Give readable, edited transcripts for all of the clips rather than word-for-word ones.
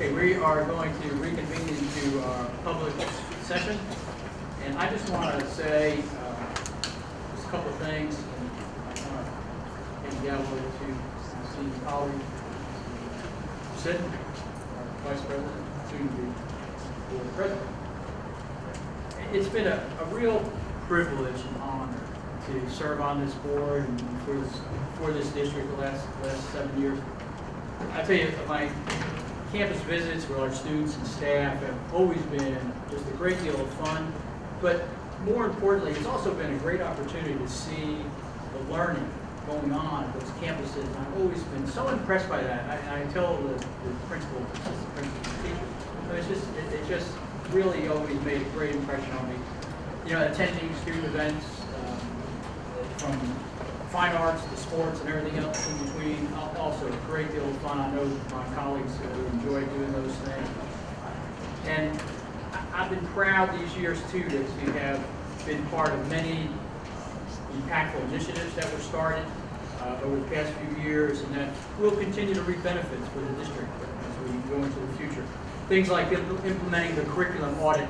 Okay, we are going to reconvene into our public session, and I just want to say just a couple of things. And I want to hand the gavel over to my senior colleague, Sid, our Vice President, soon to be Board President. It's been a real privilege and honor to serve on this board and for this district the last 7 years. I tell you, my campus visits with our students and staff have always been just a great deal of fun, but more importantly, it's also been a great opportunity to see the learning going on at those campuses. And I've always been so impressed by that. I tell the principal, assistant principal, teachers, it just really always made a great impression on me. You know, attending student events from fine arts to sports and everything else in between, also a great deal of fun. I know my colleagues enjoy doing those things. And I've been proud these years too to have been part of many impactful initiatives that were started over the past few years, and that will continue to reap benefits for the district as we go into the future. Things like implementing the curriculum audit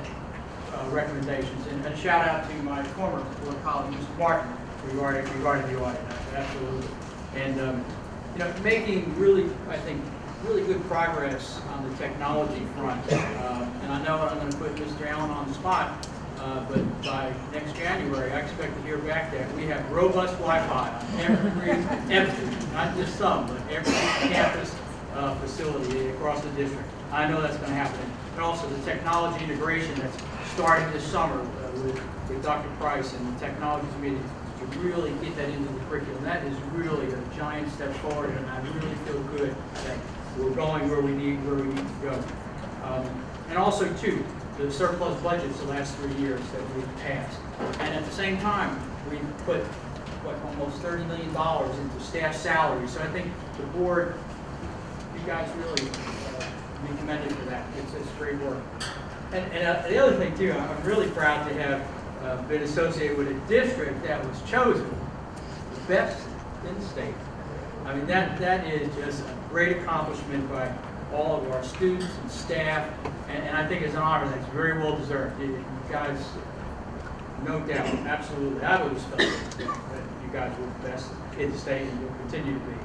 recommendations, and a shout out to my former board colleague, Mr. Martin, regarding the audit, absolutely. And you know, making really, I think, really good progress on the technology front. And I know I'm going to put Mr. Allen on the spot, but by next January, I expect to hear back that we have robust Wi-Fi on every, not just some, but every campus facility across the district. I know that's going to happen. And also the technology integration that's starting this summer with Dr. Price and the technology committee to really get that into the curriculum. That is really a giant step forward, and I really feel good that we're going where we need to go. And also, too, the surplus budgets the last 3 years that we've passed. And at the same time, we've put, almost $30 million into staff salaries. So I think the board, you guys really be commended for that. It's great work. And the other thing, too, I'm really proud to have been associated with a district that was chosen the best in the state. I mean, that is just a great accomplishment by all of our students and staff, and I think it's an honor that's very well deserved. You guys, no doubt, absolutely, I've always felt that you guys were the best in the state and will continue to be.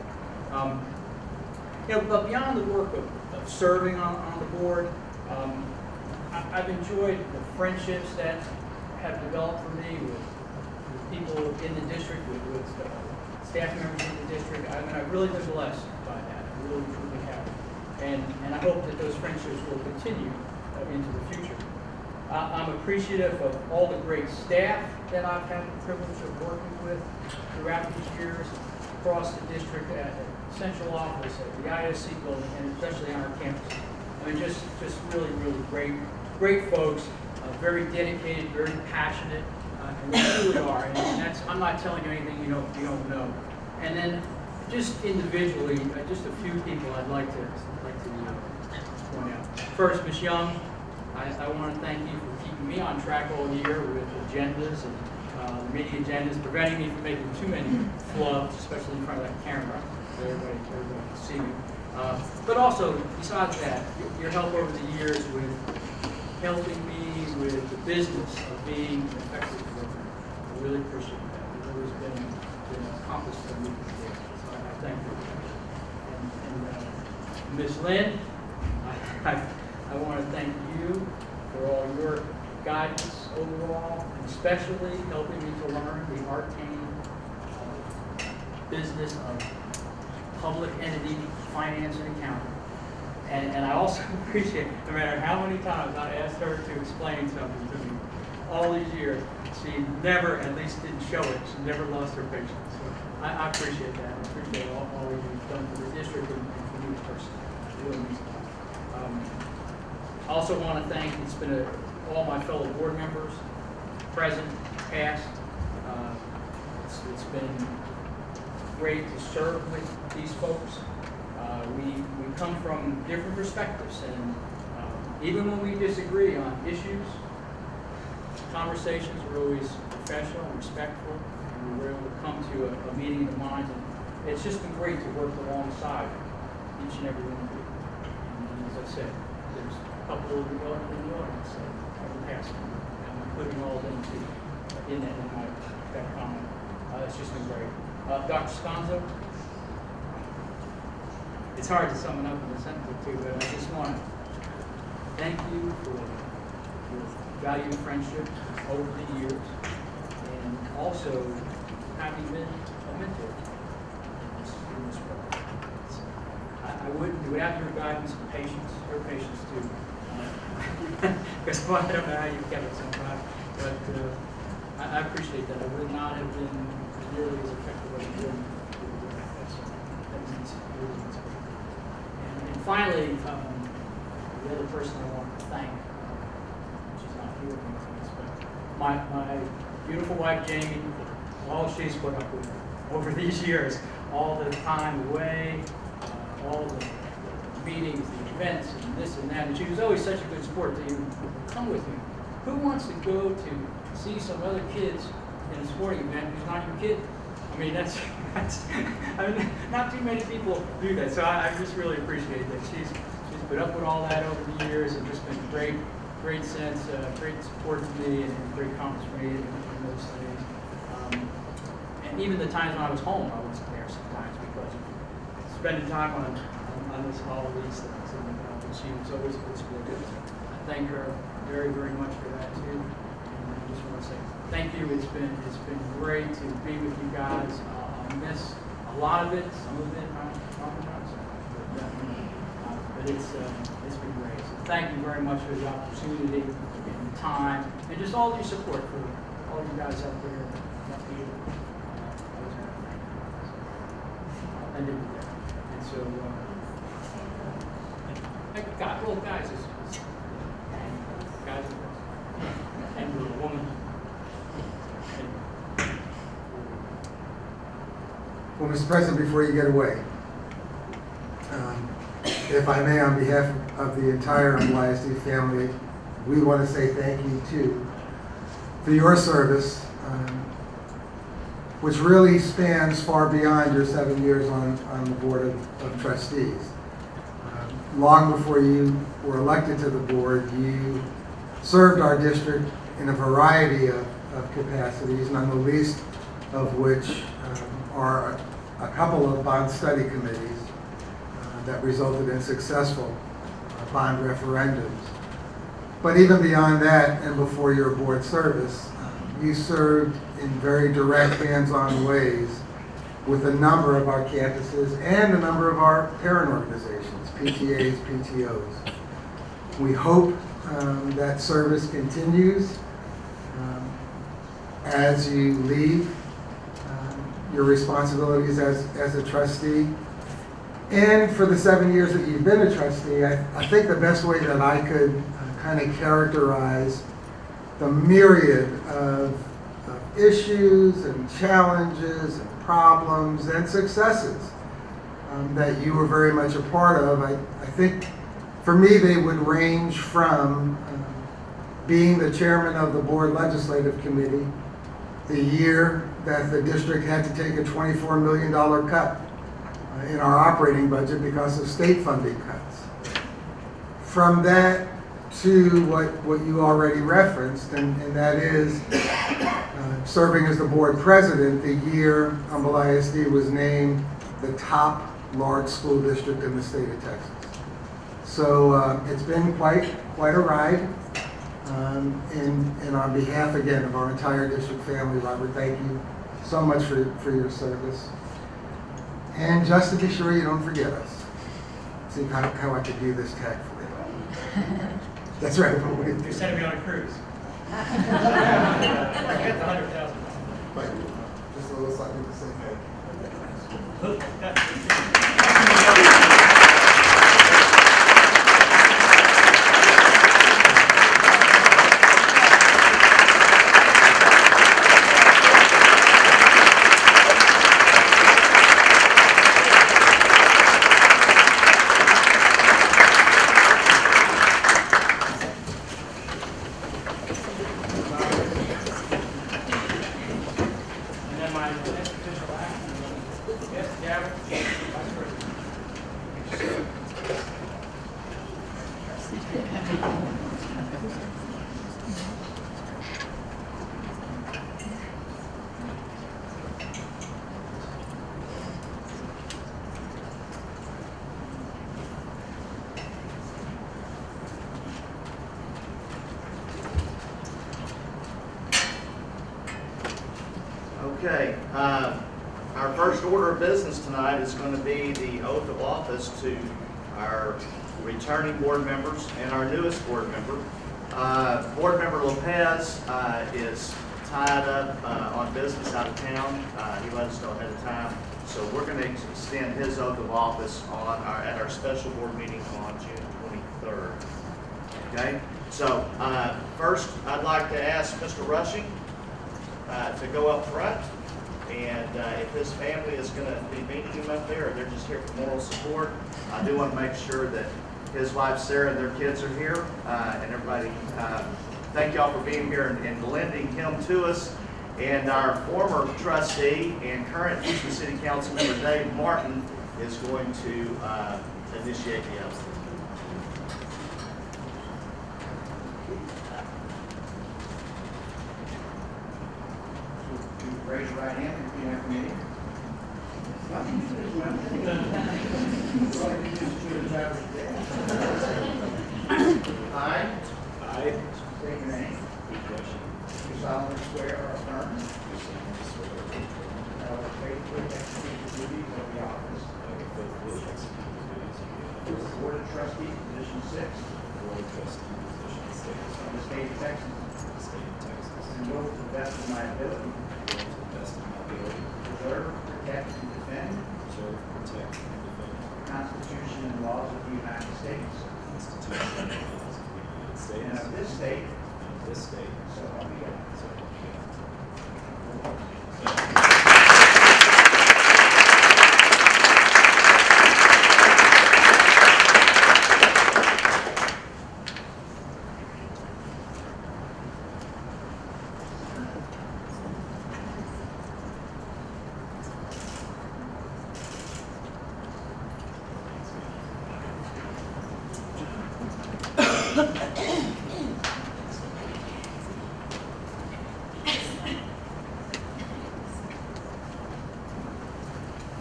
You know, but beyond the work of serving on the board, I've enjoyed the friendships that have developed for me with people in the district, with staff members in the district. I mean, I've really been blessed by that. I really, truly have. And I hope that those friendships will continue into the future. I'm appreciative of all the great staff that I've had the privilege of working with throughout these years across the district, at the central office, at the ISD building, and especially on our campus. I mean, just really, really great folks. Very dedicated, very passionate, and they really are. And that's, I'm not telling you anything you don't know. And then, just individually, just a few people I'd like to point out. First, Ms. Young, I want to thank you for keeping me on track all year with agendas and meeting agendas, preventing me from making too many flubs, especially in front of that camera, so everybody can see me. But also, besides that, your help over the years with helping me with the business of being an effective worker. I really appreciate that. It's always been an accomplishment for me today. So I thank you. And Ms. Lynn, I want to thank you for all your guidance overall, and especially helping me to learn the arcane business of public entity finance and accounting. And I also appreciate, no matter how many times I asked her to explain something to me, all these years, she never, at least didn't show it, she never lost her patience. So I appreciate that. I appreciate all you've done for the district and for me personally. It really means a lot. I also want to thank, all my fellow board members, present, past. It's been great to serve with these folks. We come from different perspectives, and even when we disagree on issues, conversations are always professional and respectful, and we're able to come to a meeting of the minds. And it's just been great to work alongside each and every one of you. And as I said, there's a couple of the audience that have passed, and I'm putting all of them in that comment. It's just been great. Dr. Sconzo, it's hard to sum it up in a sentence or two, but I just want to thank you for your valued friendship over the years, and also having been a mentor in this work. So I wouldn't, without your guidance and patience, your patience too, because I don't know how you kept it sometimes, but I appreciate that. I would not have been nearly as effective as I've been. That means really means great. And finally, the other person I want to thank, which is not here with us, but my beautiful wife Jamie, all she's put up with over these years, all the time away, all the meetings, the events, and this and that, and she was always such a good sport to even come with me. Who wants to go to see some other kids in a sporting event who's not your kid? I mean, that's I mean, not too many people do that, so I just really appreciate that. She's put up with all that over the years and just been great sense, great support to me, and great comments for me in those things. And even the times when I was home, I wasn't there sometimes because of spending time on all of these things. And she was always a good sport. I thank her very, very much for that too. And I just want to say thank you. It's been great to be with you guys. I miss a lot of it. Some of it not so much, but it's been great. So thank you very much for the opportunity and the time and just all your support for all you guys out there. I'll end it with that. And so, guys, guys, and a woman. Well, Mr. President, before you get away, if I may, on behalf of the entire ISD family, we want to say thank you too for your service, which really spans far beyond your 7 years on the Board of Trustees. Long before you were elected to the board, you served our district in a variety of capacities, none the least of which are a couple of bond study committees that resulted in successful bond referendums. But even beyond that, and before your board service, you served in very direct, hands-on ways with a number of our campuses and a number of our parent organizations, PTAs, PTOs. We hope that service continues as you leave your responsibilities as a trustee. And for the 7 years that you've been a trustee, I think the best way that I could kind of characterize the myriad of issues and challenges and problems and successes that you were very much a part of, I think for me they would range from being the chairman of the board legislative committee the year that the district had to take a $24 million cut in our operating budget because of state funding cuts. From that to what you already referenced, and that is serving as the board president the year Humble ISD was named the top large school district in the state of Texas. So it's been quite a ride. And on behalf, again, of our entire district family, Robert, thank you so much for your service. And just to be sure you don't forget us, see how I could do this tactfully. That's right. You're sending me on a cruise. I get the 100,000. Right. Just a little something to say thank you. And then my next official act, yes, Gavin. Okay, our first order of business tonight is going to be the oath of office to our returning board members and our newest board member. Board member Lopez is tied up on business out of town. He let us know ahead of time. So we're going to extend his oath of office at our special board meeting on June 23rd. Okay, so first I'd like to ask Mr. Rushing to go up front, and if his family is going to be meeting him up there, or they're just here for moral support, I do want to make sure that his wife Sarah and their kids are here, and everybody, thank y'all for being here and lending him to us. And our former trustee and current Houston City Council member Dave Martin is going to initiate the oath. Raise your right hand and repeat after me. I state your name. Do solemnly swear or affirm that I will faithfully execute the duties of the office of the Board of Trustees, Position 6 of the State of Texas, and will to the best of my ability preserve, protect, and defend the Constitution and laws of the United States and of this state, so help me God.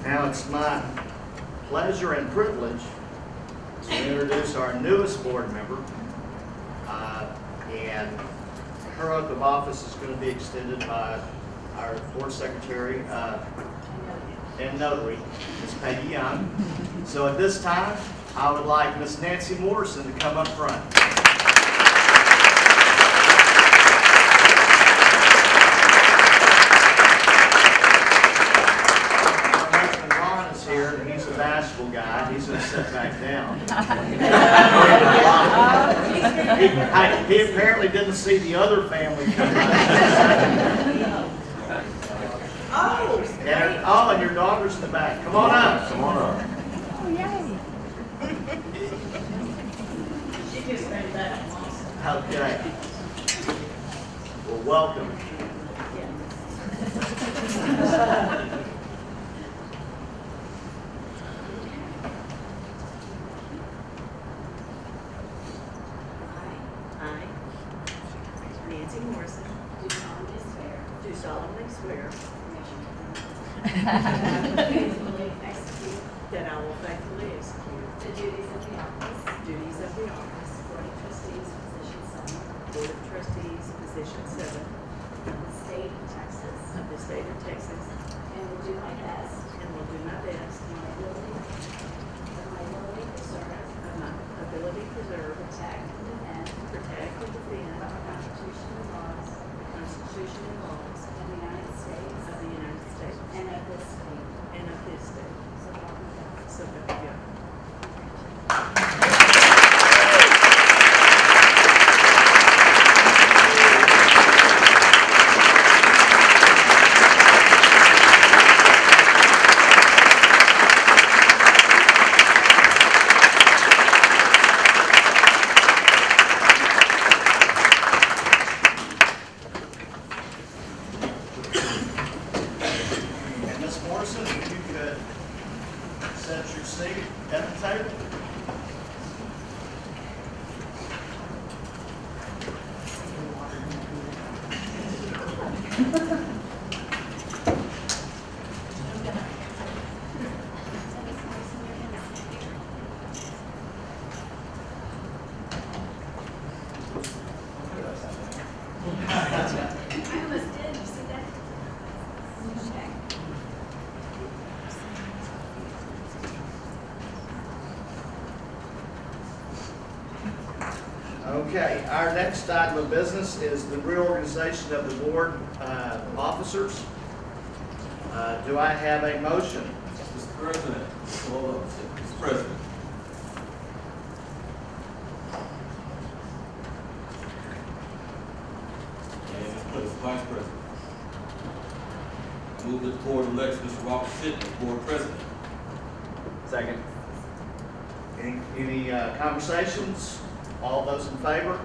Now it's my pleasure and privilege to introduce our newest board member. And her oath of office is going to be extended by our board secretary and notary, Ms. Peggy Young. So at this time, I would like Ms. Nancy Morrison to come up front. He's a bashful guy. He's going to sit back down. He apparently didn't see the other family coming up. And your daughter's in the back. Come on up. Come on up. Oh, yay. She just made that. Okay. Well, welcome. Nancy Morrison, do solemnly swear that I will faithfully execute The duties of the office, Board of Trustees, Position 7 of the State of Texas, and will do my best of my ability to preserve, protect, and defend the Constitution and laws the Constitution and laws of the United States and of this state. So help me God. So help me God. And Ms. Morrison, if you could set your seat at the table. I almost did, you see that? Okay, our next item of business is the reorganization of the board officers. Do I have a motion? Mr. President, hold on, Mr. President. And Mr. Vice President. I move that the board elects Mr. Robert Sitton as board president. Second. Any conversations? All those in favor?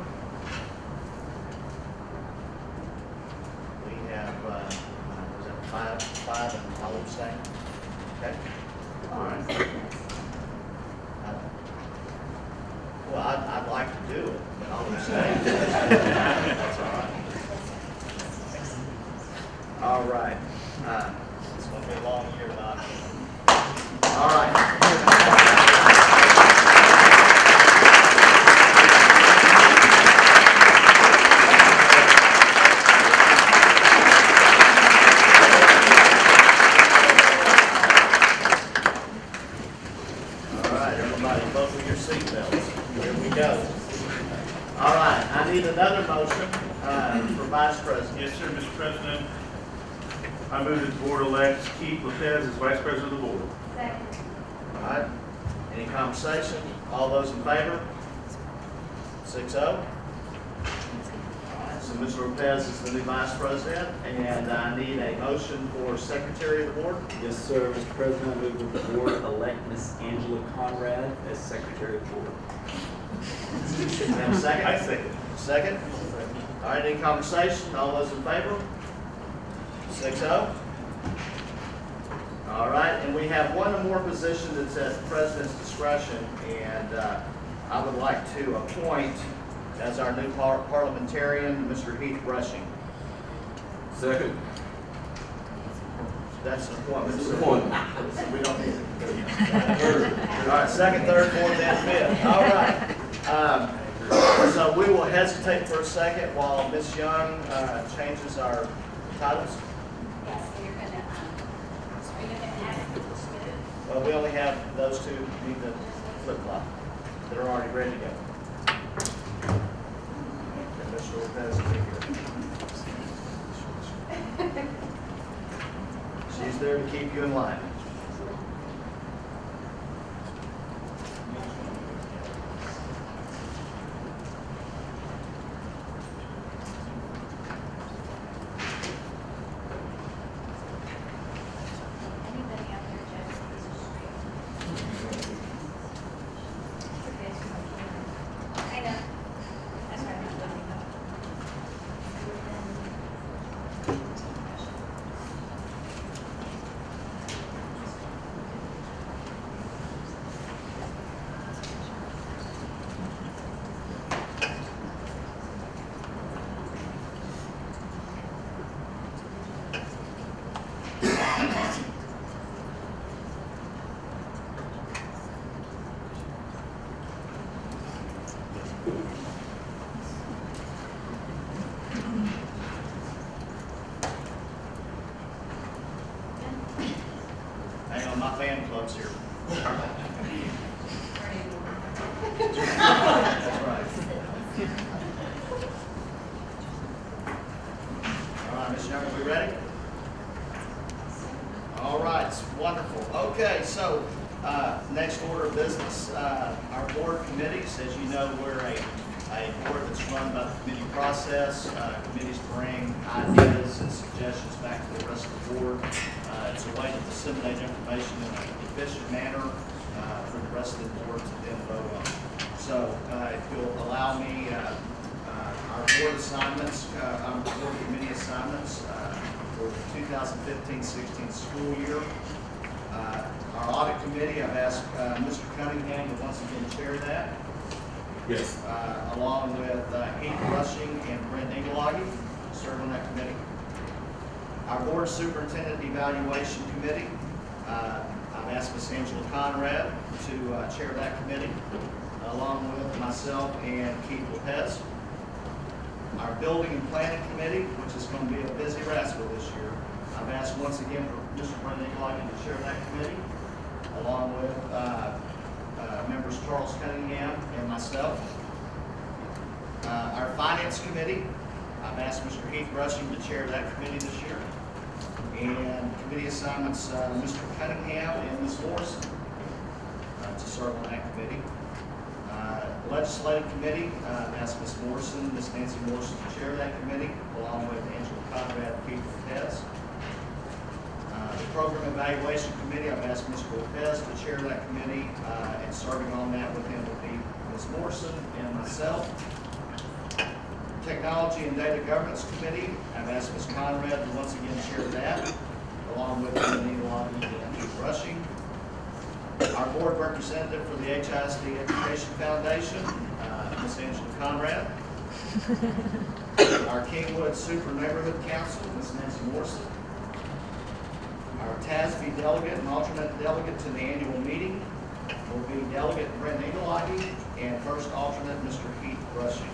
We have, was that five and I'll abstain? Okay. All right. Well, I'd like to do it, but I'll abstain. That's all right. All right. It's going to be a long year, Doc. All right. All right, everybody, buckle your seatbelts. Here we go. All right, I need another motion for Vice President. Yes, sir, Mr. President. I move that the board elects Keith Lopez as Vice President of the board. Second. All right, any conversation? All those in favor? 6-0. All right, so Mr. Lopez is the new Vice President, and I need a motion for Secretary of the Board. Yes, sir, Mr. President, I move that the board elect Ms. Angela Conrad as Secretary of the Board. And a second? I second. Second? All right, any conversation? All those in favor? 6-0. All right, and we have one or more position that's at the president's discretion, and I would like to appoint as our new parliamentarian, Mr. Heath Rushing. Second. That's an appointment. This sir. is one. We don't need it. All right, second, third, fourth, and fifth. All right. So we will hesitate for a second while Ms. Young changes our titles. Yes, so you're gonna add the Smith. Well, we only have those two need to flip-flop. They're already ready to go. And Mr. Lopez is here. She's there to keep you in line. Anybody out there, Judge, these are straight. Okay, so I know. That's why I'm not letting go. Hang on, my fan club's here. That's right. All right, Ms. Young, are we ready? All right, it's wonderful. Okay, so next order of business, our board committees. As you know, we're a board that's run by the committee process. Committees bring ideas and suggestions back to the rest of the board. It's a way to disseminate information in an efficient manner for the rest of the board to then vote on. So if you'll allow me, our board assignments, our board committee assignments for the 2015-16 school year. Our audit committee, I've asked Mr. Cunningham to once again chair that, Yes. along with Heath Rushing and Brent Engelage to serve on that committee. Our board superintendent evaluation committee, I've asked Ms. Angela Conrad to chair that committee, along with myself and Keith Lopez. Our building and planning committee, which is going to be a busy rascal this year, I've asked once again for Mr. Brent Engelage to chair that committee, along with members Charles Cunningham and myself. Our Finance Committee, I've asked Mr. Heath Rushing to chair that committee this year. And committee assignments, Mr. Cunningham and Ms. Morrison to serve on that committee. Legislative Committee, I've asked Ms. Morrison, Ms. Nancy Morrison to chair that committee, along with Angela Conrad and Keith Lopez. The Program Evaluation Committee, I've asked Mr. Lopez to chair that committee, and serving on that with him will be Ms. Morrison and myself. Technology and Data Governance Committee, I've asked Ms. Conrad to once again chair that, along with Anita Lobby and Keith Rushing. Our board representative for the HISD Education Foundation, Ms. Angela Conrad. Our Kingwood Super Neighborhood Council, Ms. Nancy Morrison. Our TASB delegate and alternate delegate to the annual meeting will be Delegate Brent Ingelage and first alternate Mr. Heath Rushing.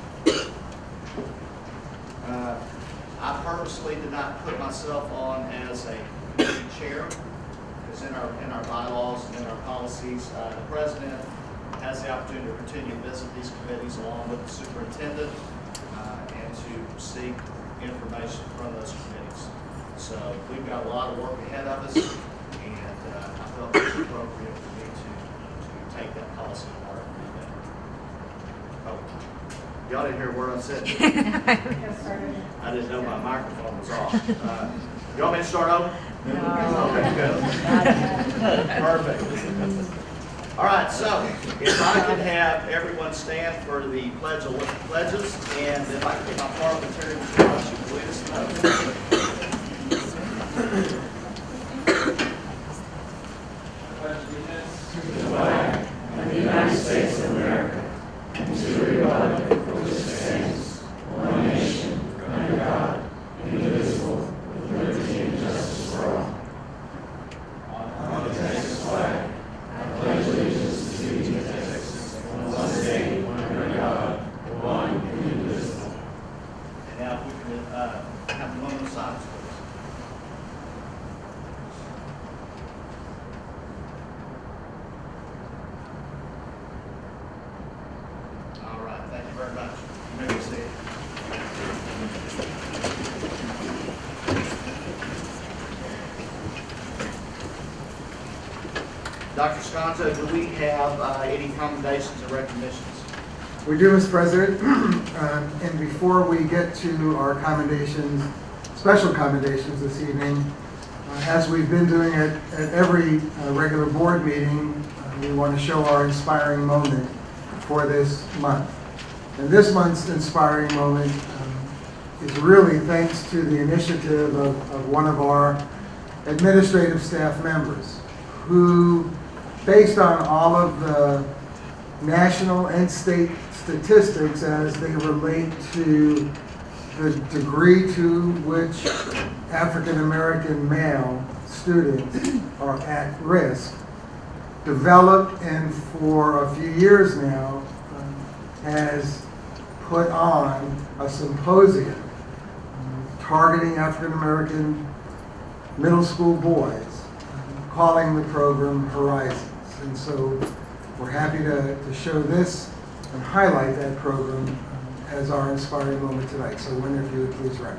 I purposely did not put myself on as a committee chair, because in our bylaws and in our policies, the president has the opportunity to continue to visit these committees along with the superintendent and to seek information from those committees. So we've got a lot of work ahead of us, and I felt it was appropriate for me to take that policy part. Oh, y'all didn't hear a word I said. I didn't know my microphone was off. You want me to start over? No. Okay, good. Perfect. All right, so if I could have everyone stand for the pledges, and if I could get my parliamentarian to lead us in of the United States of America, and to the republic for which it stands, one nation, under God, indivisible, with liberty and justice for all. On the Texas flag, I pledge allegiance to the Texas, one state, under God, one indivisible. And now if we could have a moment of silence, please. All right, thank you very much. You may be seated. Dr. Sconto, do we have any commendations or recognitions? We do, Mr. President. And before we get to our commendations, special commendations this evening, as we've been doing at every regular board meeting, we want to show our inspiring moment for this month. And this month's inspiring moment is really thanks to the initiative of one of our administrative staff members, who, based on all of the national and state statistics as they relate to the degree to which African American male students are at risk, developed and for a few years now has put on a symposium targeting African American middle school boys, calling the program Horizons. And so we're happy to show this and highlight that program as our inspiring moment tonight. So when if you would please rise.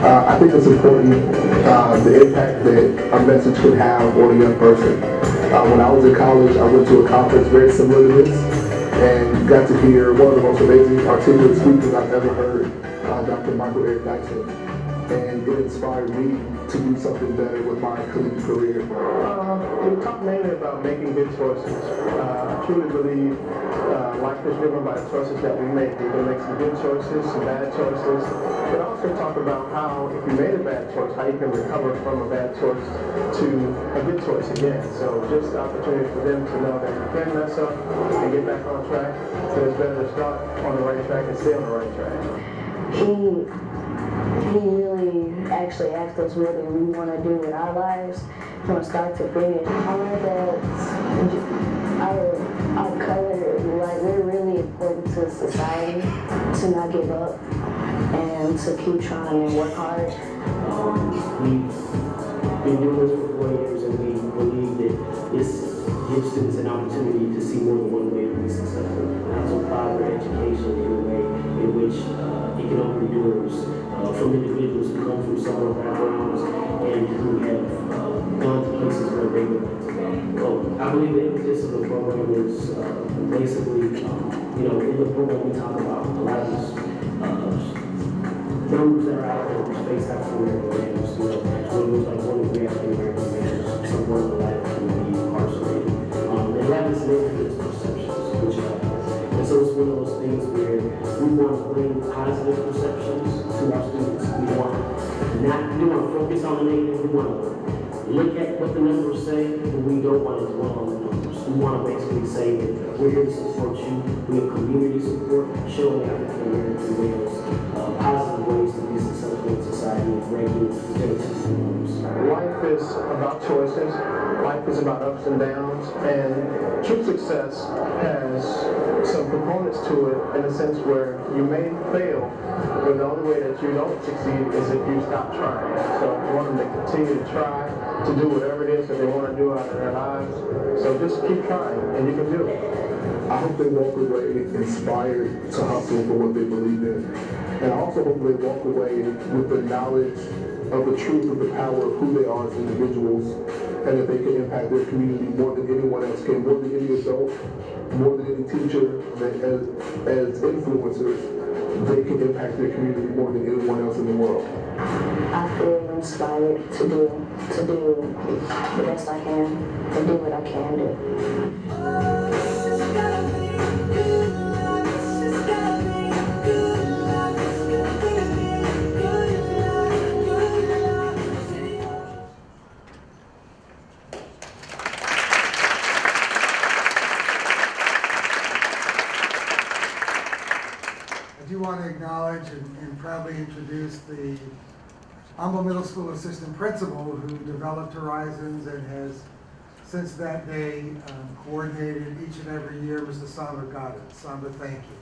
I think it's important, the impact that a message could have on a young person. When I was in college, I went to a conference very similar to this and got to hear one of the most amazing articulate speakers I've ever heard, Dr. Michael Eric Dyson. and it inspired me to do something better with my collegiate career. We talk mainly about making good choices. I truly believe life is driven by the choices that we make. We can make some good choices, some bad choices, but also talk about how if you made a bad choice, how you can recover from a bad choice to a good choice again. So just the opportunity for them to know that you can mess up and get back on track, so it's better to start on the right track and stay on the right track. He really actually asked us what do we want to do with our lives from start to finish. I learned that our color, like, we're really important to society, to not give up and to keep trying and work hard. We've been doing this for 4 years, and we believe that this gives students an opportunity to see more than one way to be successful, and to apply their education in a way in which it can open doors from individuals who come from similar backgrounds and who have gone to places where they would like to go. I believe the impetus of the program is basically, in the program we talk about a lot of these numbers that are out there which face African American males, numbers like 1 in 3 African American males, someone in the life can be incarcerated. And that is negative perceptions, which and so it's one of those things where we want to bring positive perceptions to our students. We want to focus on the negative. We want to look at what the numbers say, but we don't want to dwell on the numbers. We want to basically say that we're here to support you. We have community support, showing African American males positive ways to be successful in society and breaking stereotypical norms. Life is about choices. Life is about ups and downs, and true success has some components to it in a sense where you may fail, but the only way that you don't succeed is if you stop trying. So I want them to continue to try to do whatever it is that they want to do out of their lives. So just keep trying, and you can do it. I hope they walk away inspired to hustle for what they believe in. And I also hope they walk away with the knowledge of the truth of the power of who they are as individuals, and that they can impact their community more than anyone else can, more than any adult, more than any teacher. As influencers, they can impact their community more than anyone else in the world. I feel inspired to do the best I can and do what I can do. I do want to acknowledge and proudly introduce the Humble Middle School Assistant Principal who developed Horizons and has, since that day, coordinated each and every year, Mr. Samba Goddard. Samba, thank you.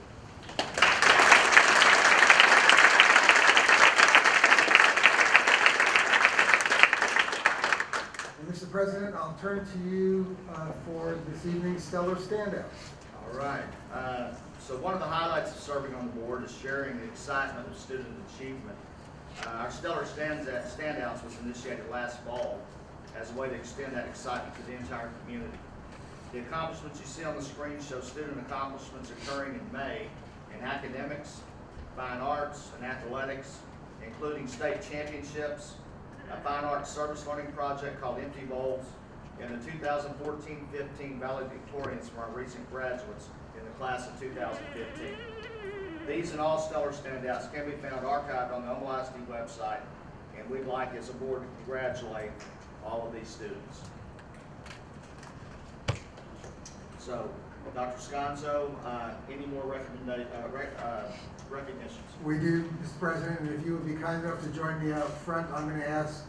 And Mr. President, I'll turn to you for this evening's stellar standouts. All right. So one of the highlights of serving on the board is sharing the excitement of student achievement. Our stellar standouts was initiated last fall as a way to extend that excitement to the entire community. The accomplishments you see on the screen show student accomplishments occurring in May in academics, fine arts, and athletics, including state championships, a fine arts service learning project called Empty Bowls, and the 2014-15 valedictorians from our recent graduates in the class of 2015. These and all stellar standouts can be found archived on the ISD website, and we'd like as a board to congratulate all of these students. So, Dr. Sconzo, any more recognitions? We do, Mr. President, and if you would be kind enough to join me out front, I'm going to ask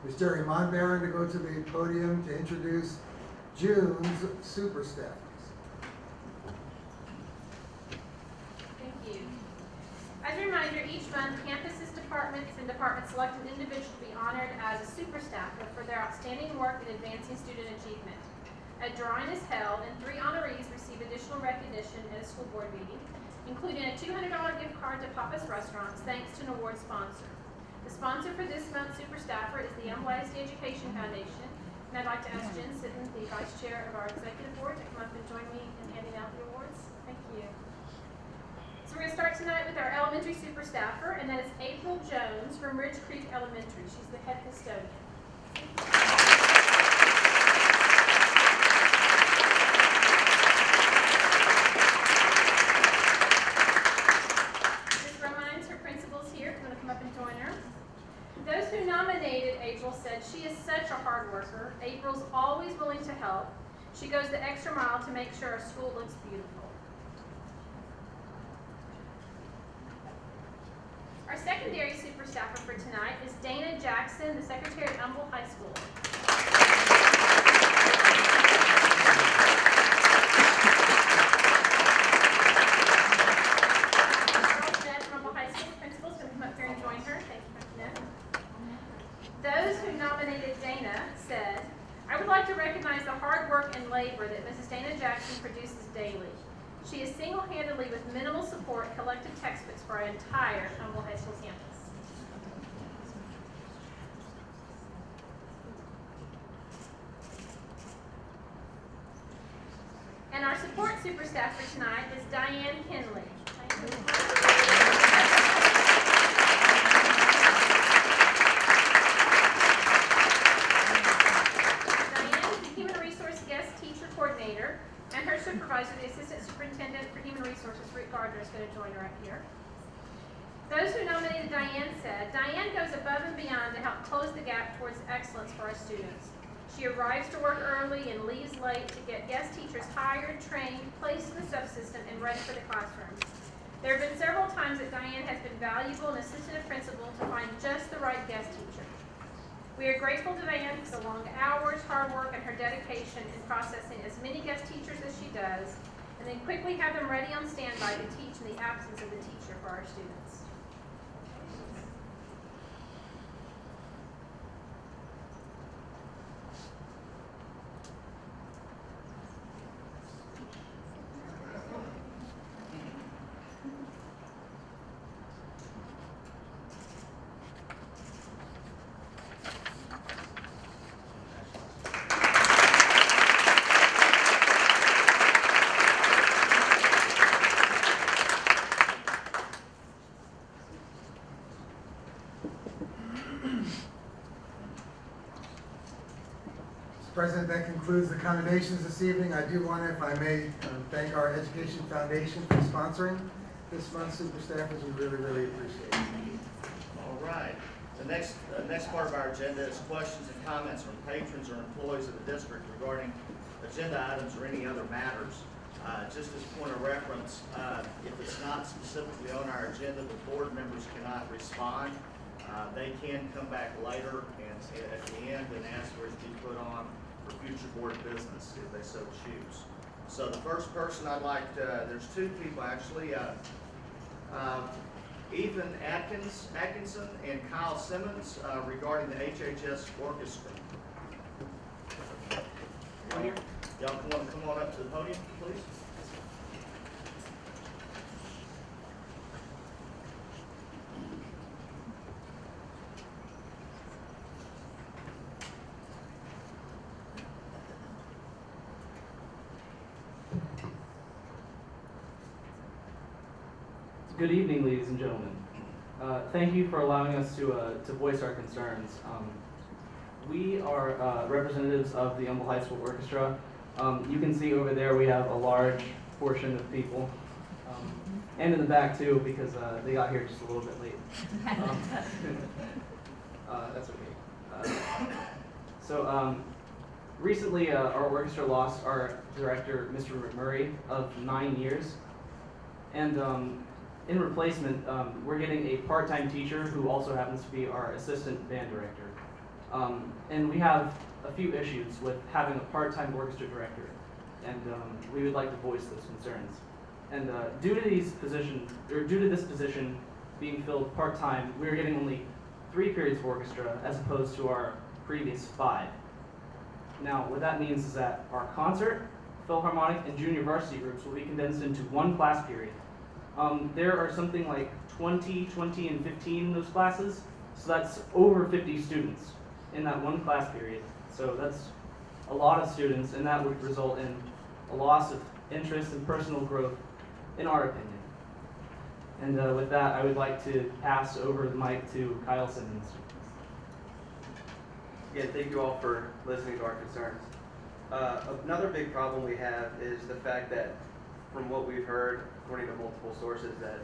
Ms. Jerry Monbaron to go to the podium to introduce June's super staffers. Thank you. As a reminder, each month, campuses, departments, and departments select an individual to be honored as a super staffer for their outstanding work in advancing student achievement. A drawing is held, and 3 honorees receive additional recognition at a school board meeting, including a $200 gift card to Papa's Restaurants, thanks to an award sponsor. The sponsor for this month's super staffer is the ISD Education Foundation, and I'd like to ask Jen Sitton, the vice chair of our executive board, to come up and join me in handing out the awards. Thank you. So So we're going to start tonight with our elementary super staffer, and that is April Jones from Ridge Creek Elementary. She's the head custodian. Just reminds her principals here, if you want to come up and join her. Those who nominated April said she is such a hard worker. April's always willing to help. She goes the extra mile to make sure our school looks beautiful. Our secondary super staffer for tonight is Dana Jackson, the secretary at Humble High School. Charles Nett from Humble High School principal is going to come up here and join her. Thank you, Mr. Nett. Those who nominated Dana said, I would like to recognize the hard work and labor that Mrs. Dana Jackson produces daily. She has single-handedly, with minimal support, collected textbooks for our entire Humble High School campus. And our support super staff for tonight is Diane Kinley. Diane is the Human Resource Guest Teacher Coordinator, and her supervisor, the Assistant Superintendent for Human Resources, Rick Gardner, is going to join her up here. Those who nominated Diane said, Diane goes above and beyond to help close the gap towards excellence for our students. She arrives to work early and leaves late to get guest teachers hired, trained, placed in the subsystem, and ready for the classroom. There have been several times that Diane has been valuable and assisted a principal to find just the right guest teacher. We are grateful to Diane for the long hours, hard work, and her dedication in processing as many guest teachers as she does, and then quickly have them ready on standby to teach in the absence of the teacher for our students. President, that concludes the commendations this evening. I do want to, if I may, thank our Education Foundation for sponsoring this month's super staffers. We really, really appreciate it. All right. The next part of our agenda is questions and comments from patrons or employees of the district regarding agenda items or any other matters. Just as a point of reference, if it's not specifically on our agenda, the board members cannot respond. They can come back later and at the end and ask for it to be put on for future board business if they so choose. So the first person I'd like to, there's two people actually, Ethan Atkinson and Kyle Simmons regarding the HHS orchestra. Y'all come on up to the podium, please. Good evening, ladies and gentlemen. Thank you for allowing us to voice our concerns. We are representatives of the Humble High School Orchestra. You can see over there we have a large portion of people, and in the back too, because they got here just a little bit late. That's okay. Recently our orchestra lost our director, Mr. McMurray, of 9 years, and in replacement, we're getting a part-time teacher who also happens to be our assistant band director. And we have a few issues with having a part-time orchestra director, and we would like to voice those concerns. And due to this position being filled part-time, we're getting only 3 periods of orchestra as opposed to our previous 5. Now, what that means is that our concert, Philharmonic, and junior varsity groups will be condensed into 1 class period. There are something like 20, and 15 in those classes, so that's over 50 students in that 1 class period. So that's a lot of students, and that would result in a loss of interest and personal growth, in our opinion. And with that, I would like to pass over the mic to Kyle Simmons. Again, thank you all for listening to our concerns. Another big problem we have is the fact that, from what we've heard, according to multiple sources, that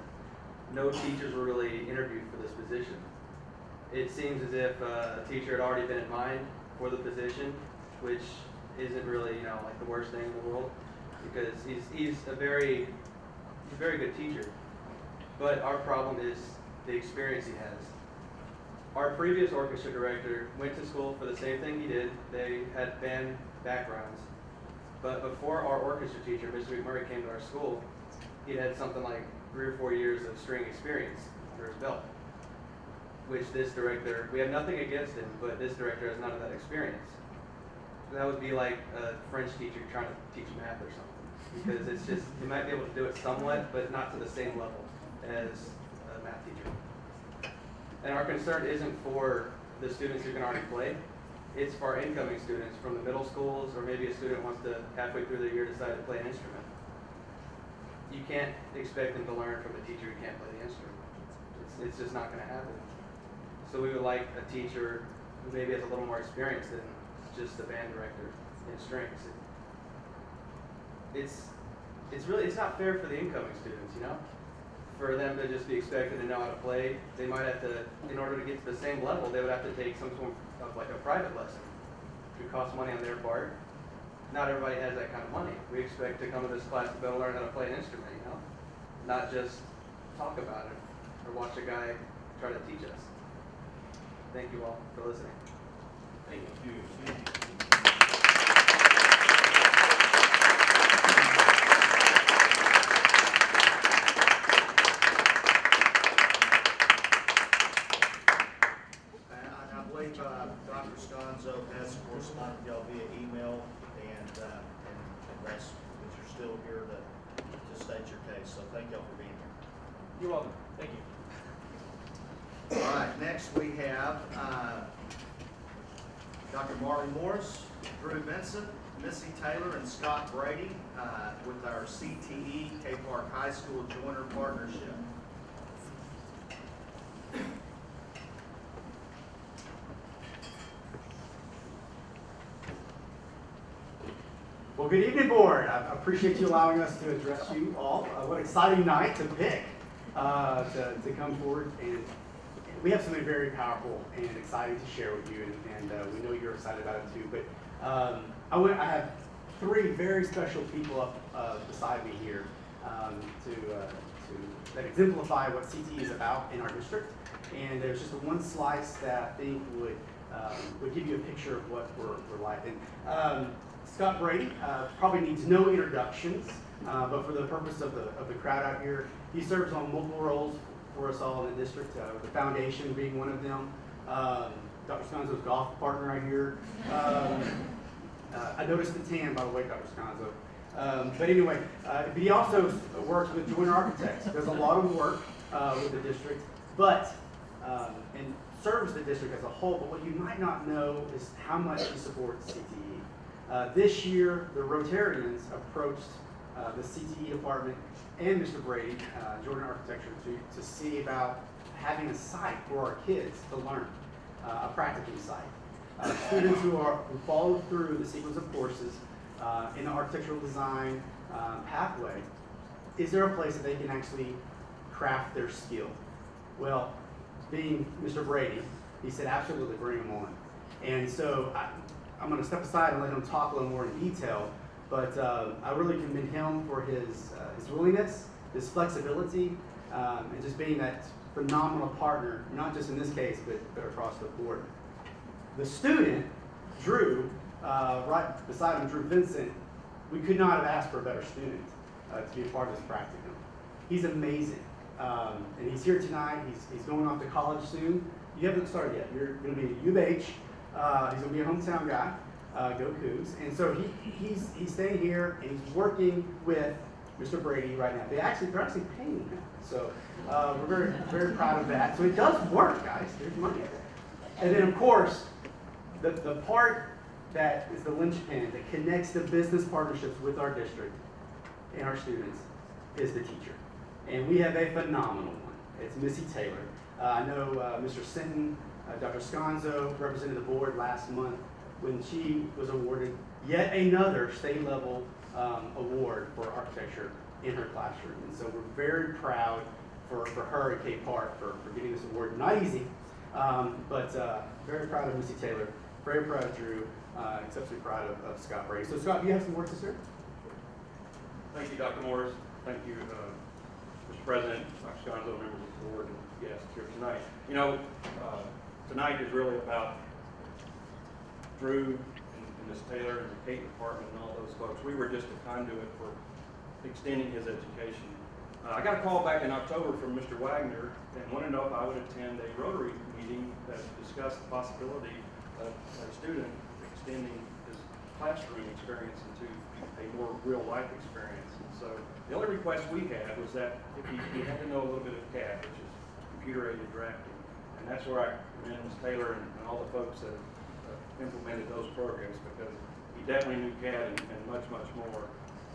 no teachers were really interviewed for this position. It seems as if a teacher had already been in mind for the position, which isn't really, like the worst thing in the world, because he's a very good teacher. But our problem is the experience he has. Our previous orchestra director went to school for the same thing he did. They had band backgrounds. But before our orchestra teacher, Mr. McMurray, came to our school, he had something like 3 or 4 years of string experience under his belt. Which this director, we have nothing against him, but this director has none of that experience. So that would be like a French teacher trying to teach math or something. Because it's just, you might be able to do it somewhat, but not to the same level as a math teacher. And our concern isn't for the students who can already play. It's for our incoming students from the middle schools, or maybe a student wants to, halfway through the year, decide to play an instrument. You can't expect them to learn from a teacher who can't play the instrument. It's just not going to happen. So we would like a teacher who maybe has a little more experience than just the band director in strings. It's not fair for the incoming students, for them to just be expected to know how to play. They might have to, in order to get to the same level, they would have to take some sort of like a private lesson, which would cost money on their part. Not everybody has that kind of money. We expect to come to this class to be able to learn how to play an instrument, not just talk about it or watch a guy try to teach us. Thank you all for listening. Thank you. I believe Dr. Sconzo has corresponded with y'all via email, and that's, if you're still here to state your case. So thank y'all for being here. You're welcome. Thank you. All right, next we have Dr. Marley Morris, Drew Vincent, Missy Taylor, and Scott Brady with our CTE K Park High School Joiner Partnership. Well, good evening, board. I appreciate you allowing us to address you all. What an exciting night to pick to come forward, and we have something very powerful and exciting to share with you, and we know you're excited about it too. But I have 3 very special people up beside me here that exemplify what CTE is about in our district, and there's just one slice that I think would give you a picture of what we're like. And Scott Brady probably needs no introductions, but for the purpose of the crowd out here, he serves on multiple roles for us all in the district, the foundation being one of them. Dr. Sconzo's golf partner right here. I noticed the tan, by the way, Dr. Sconzo. But anyway, but he also works with Joiner Architects. Does a lot of work with the district, but and serves the district as a whole. But what you might not know is how much he supports CTE. This year, the Rotarians approached the CTE department and Mr. Brady, Joiner Architecture, to see about having a site for our kids to learn, a practicum site. Students who follow through the sequence of courses in the architectural design pathway, is there a place that they can actually craft their skill? Well, being Mr. Brady, he said absolutely bring them on. And so I'm going to step aside and let him talk a little more in detail, but I really commend him for his willingness, his flexibility, and just being that phenomenal partner, not just in this case, but across the board. The student, Drew, right beside him, Drew Vincent, we could not have asked for a better student to be a part of this practicum. He's amazing, and he's here tonight. He's going off to college soon. You haven't started yet. You're going to be at U of H. He's going to be a hometown guy. Go Cougs. And so he's staying here, and he's working with Mr. Brady right now. They're actually paying him. So we're very, very proud of that. So it does work, guys. There's money. And then, of course, the part that is the linchpin that connects the business partnerships with our district and our students is the teacher. And we have a phenomenal one. It's Missy Taylor. I know Mr. Sinton, Dr. Sconzo represented the board last month when she was awarded yet another state level award for architecture in her classroom. And so we're very proud for her at Cape Park for getting this award. Not easy, but very proud of Missy Taylor, very proud of Drew, exceptionally proud of Scott Brady. So Scott, do you have some words to share? Thank you, Dr. Morris. Thank you, Mr. President, Dr. Sconzo, members of the board, and guests here tonight. You know, tonight is really about Drew and Ms. Taylor and the Cape Department and all those folks. We were just a conduit for extending his education. I got a call back in October from Mr. Wagner and wanted to know if I would attend a Rotary meeting that discussed the possibility of a student extending his classroom experience into a more real-life experience. And so the only request we had was that if he had to know a little bit of CAD, which is computer-aided drafting, and that's where I commend Ms. Taylor and all the folks that have implemented those programs, because he definitely knew CAD and much, much more.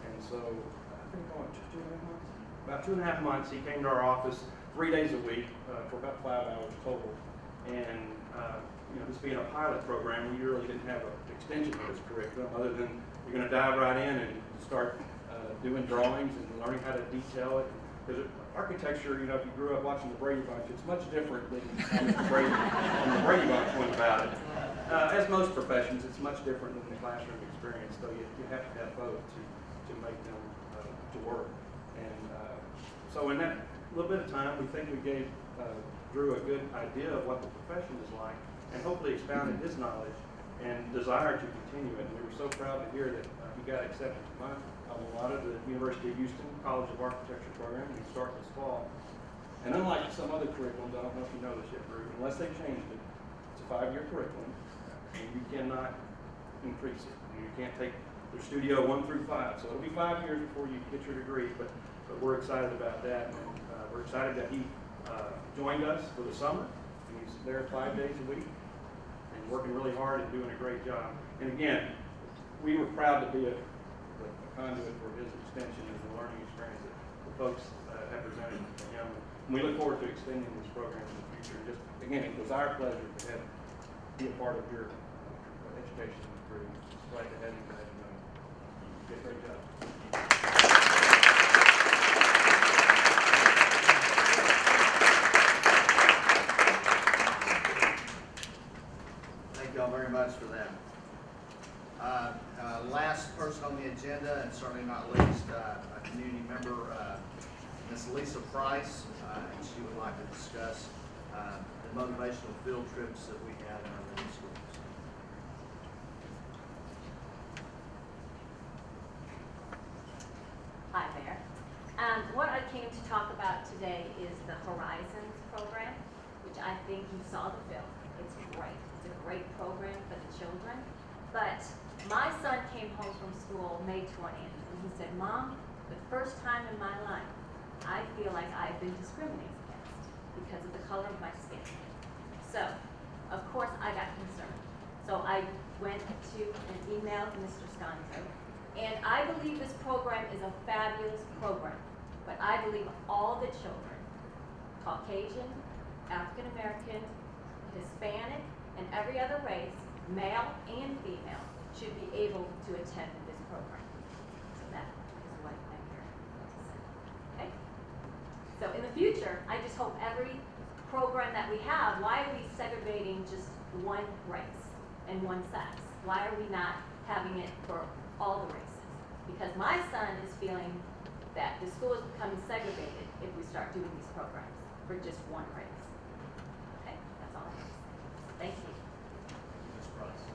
And so I think about 2.5 months? About 2.5 months, he came to our office 3 days a week for about 5 hours total. And you know, this being a pilot program, we really didn't have an extension of this curriculum other than you're going to dive right in and start doing drawings and learning how to detail it. Because architecture, you know, if you grew up watching the Brady Bunch, it's much different than how the Brady Bunch went about it. As most professions, it's much different than the classroom experience, though you have to have both to make them to work. And so in that little bit of time, we think we gave Drew a good idea of what the profession is like, and hopefully expounded his knowledge and desire to continue it. And we were so proud to hear that he got accepted to my lot of the University of Houston College of Architecture program, and he starts this fall. And unlike some other curriculums, I don't know if you know this yet, Drew, unless they've changed it, it's a 5-year curriculum, and you cannot increase it. You can't take the Studio 1 through 5, so it'll be 5 years before you get your degree, but we're excited about that, and we're excited that he joined us for the summer, and he's there 5 days a week, and working really hard and doing a great job. And again, we were proud to be a conduit for his extension and the learning experience that the folks have presented to him. And we look forward to extending this program in the future. Just again, it was our pleasure to have be a part of your education through. Glad to have you guys. You did a great job. Thank you all very much for that. Last person on the agenda, and certainly not least, a community member, Ms. Lisa Price, and she would like to discuss the motivational field trips that we have in our many schools. Hi there. What I came to talk about today is the Horizons program, which I think you saw the film. It's great. It's a great program for the children. But my son came home from school May 20th, and he said, "Mom, the first time in my life, I feel like I've been discriminated against because of the color of my skin." So, of course, I got concerned. So I went to an email to Mr. Sconzo, and I believe this program is a fabulous program. But I believe all the children, Caucasian, African American, Hispanic, and every other race, male and female, should be able to attend this program. So that is what I'm here to say. Okay? So in the future, I just hope every program that we have, why are we segregating just one race and one sex? Why are we not having it for all the races? Because my son is feeling that the school is becoming segregated if we start doing these programs for just one race. Okay, that's all I have to say. Thank you. Ms. Price.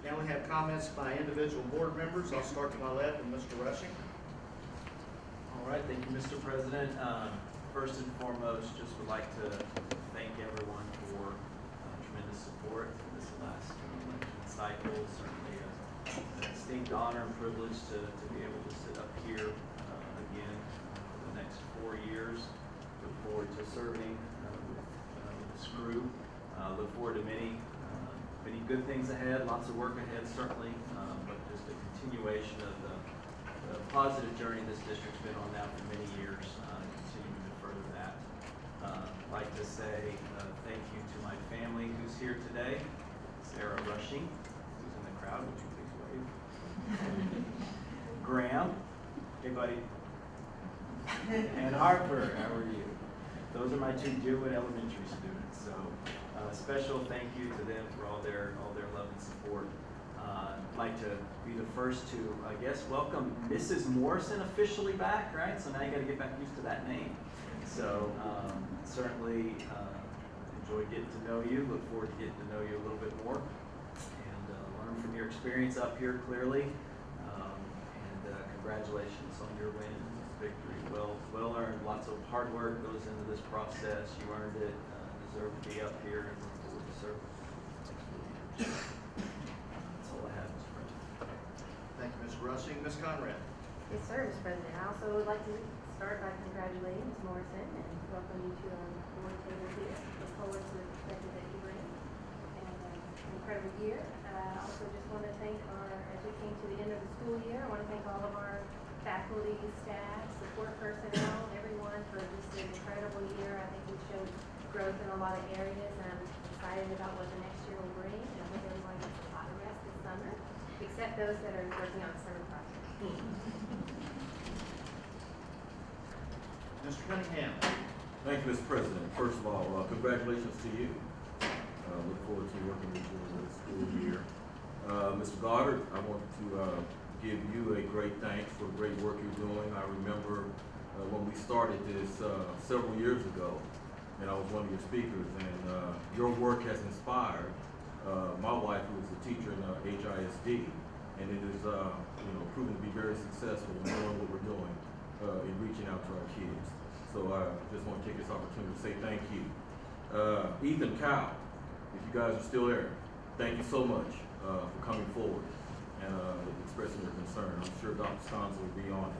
Now we have comments by individual board members. I'll start to my left with Mr. Rushing. All right, thank you, Mr. President. First and foremost, just would like to thank everyone for tremendous support in this last election cycle. Certainly a distinct honor and privilege to be able to sit up here again for the next 4 years. Look forward to serving with this group. Look forward to many good things ahead, lots of work ahead certainly, but just a continuation of the positive journey this district's been on now for many years, continuing to further that. I'd like to say thank you to my family who's here today. Sarah Rushing, who's in the crowd, would you please wave? Graham, hey buddy. And Harper, how are you? Those are my two Deerwood Elementary students, so special thank you to them for all their love and support. I'd like to be the first to, I guess, welcome Mrs. Morrison officially back, right? So now you got to get back used to that name. So certainly enjoyed getting to know you. Look forward to getting to know you a little bit more and learn from your experience up here clearly. And congratulations on your win, victory. Well earned. Lots of hard work goes into this process. You earned it. Deserve to be up here and look forward to serving. That's all I have, Mr. President. Thank you, Ms. Rushing. Ms. Conrad. Yes, sir, Mr. President. I also would like to start by congratulating Ms. Morrison and welcome you to our board table here. Look forward to the perspective that you bring and an incredible year. I also just want to thank as we came to the end of the school year, I want to thank all of our faculty, staff, support personnel, everyone for just an incredible year. I think we showed growth in a lot of areas, and I'm excited about what the next year will bring. And I hope everyone gets a lot of rest this summer, except those that are working on summer projects. Mr. Cunningham. Thank you, Mr. President. First of all, congratulations to you. Look forward to working with you in the school year. Mr. Goddard, I want to give you a great thanks for the great work you're doing. I remember when we started this several years ago, and I was one of your speakers, and your work has inspired my wife, who is a teacher in ISD, and it is proven to be very successful in doing what we're doing in reaching out to our kids. So I just want to take this opportunity to say thank you. Ethan, Kyle, if you guys are still there, thank you so much for coming forward and expressing your concern. I'm sure Dr. Sconzo will be on it.